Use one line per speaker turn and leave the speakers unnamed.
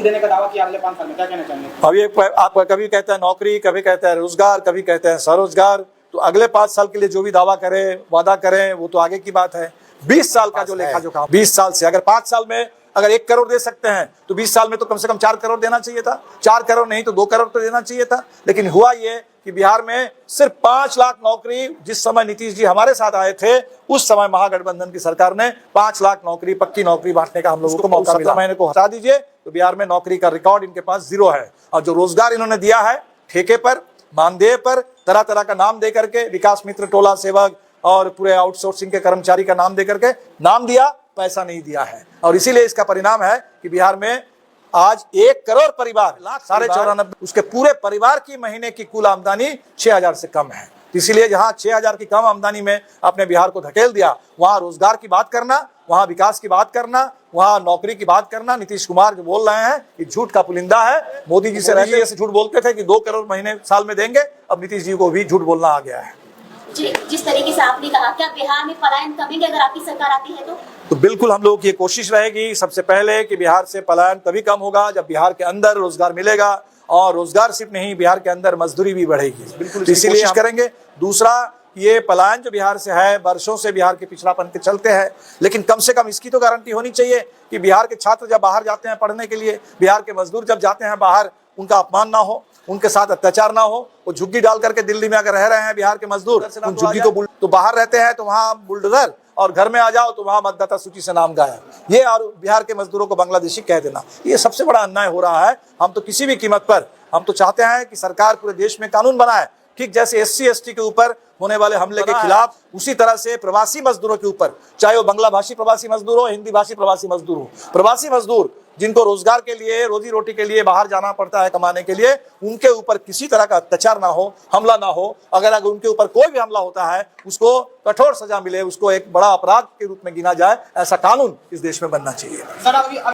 नौकरी देने का दावा किया अगले 5 साल में, क्या कहना चाहेंगे?
अभी आप कभी कहते हैं नौकरी, कभी कहते हैं रोजगार, कभी कहते हैं स्वरोजगार। तो अगले 5 साल के लिए जो भी दावा करें, वादा करें, वो तो आगे की बात है। 20 साल का जो लेखा जोखा, 20 साल से अगर 5 साल में अगर 1 करोड़ दे सकते हैं तो 20 साल में तो कम से कम 4 करोड़ देना चाहिए था। 4 करोड़ नहीं तो 2 करोड़ तो देना चाहिए था। लेकिन हुआ ये कि बिहार में सिर्फ 5 लाख नौकरी, जिस समय नीतीश जी हमारे साथ आए थे उस समय महागठबंधन की सरकार ने 5 लाख नौकरी, पक्की नौकरी बांटने का हम लोगों को मौका मिला। महीने को हटा दीजिए तो बिहार में नौकरी का रिकॉर्ड इनके पास 0 है। और जो रोजगार इन्होंने दिया है ठेके पर, मानदेय पर, तरह तरह का नाम दे करके, विकास मित्र, टोला सेवक और पूरे आउटसोर्सिंग के कर्मचारी का नाम दे करके नाम दिया, पैसा नहीं दिया है। और इसीलिए इसका परिणाम है कि बिहार में आज 1 करोड़ परिवार, 94,94, उसके पूरे परिवार की महीने की कुल आमदनी 6,000 से कम है। इसीलिए जहां 6,000 की कम आमदनी में अपने बिहार को धकेल दिया, वहां रोजगार की बात करना, वहां विकास की बात करना, वहां नौकरी की बात करना, नीतीश कुमार जो बोल रहे हैं कि झूठ का पुलिंदा है। मोदी जी से रहते ऐसे झूठ बोलते थे कि 2 करोड़ महीने साल में देंगे, अब नीतीश जी को भी झूठ बोलना आ गया है।
जिस तरीके से आपने कहा, क्या बिहार में पलायन कमेंगे अगर आपकी सरकार आती है तो
बिल्कुल हम लोगों की ये कोशिश रहेगी सबसे पहले कि बिहार से पलायन तभी कम होगा जब बिहार के अंदर रोजगार मिलेगा, और रोजगार सिर्फ नहीं, बिहार के अंदर मजदूरी भी बढ़ेगी। बिल्कुल इसीलिए हम करेंगे। दूसरा, ये पलायन जो बिहार से है, वर्षों से बिहार के पिछड़ापन के चलते हैं, लेकिन कम से कम इसकी तो गारंटी होनी चाहिए कि बिहार के छात्र जब बाहर जाते हैं पढ़ने के लिए, बिहार के मजदूर जब जाते हैं बाहर, उनका अपमान ना हो, उनके साथ अत्याचार ना हो। वो झुग्गी डाल करके दिल्ली में अगर रह रहे हैं बिहार के मजदूर, उन झुग्गी को तो बाहर रहते हैं तो वहाँ बुलडोजर, और घर में आ जाओ तो वहाँ मतदाता सूची से नाम गायब। ये और बिहार के मजदूरों को बांग्लादेशी कह देना, ये सबसे बड़ा अन्याय हो रहा है। हम तो किसी भी कीमत पर हम तो चाहते हैं कि सरकार पूरे देश में कानून बनाए, ठीक जैसे SC ST के ऊपर होने वाले हमले के खिलाफ, उसी तरह से प्रवासी मजदूरों के ऊपर, चाहे वो बांग्ला भाषी प्रवासी मजदूर हो, हिंदी भाषी प्रवासी मजदूर हो, प्रवासी मजदूर जिनको रोजगार के लिए, रोजी रोटी के लिए बाहर जाना पड़ता है कमाने के लिए, उनके ऊपर किसी तरह का अत्याचार ना हो, हमला ना हो। अगर उनके ऊपर कोई भी हमला होता है उसको कठोर सजा मिले, उसको एक बड़ा अपराध के रूप में गिना जाए, ऐसा कानून इस देश में बनना चाहिए।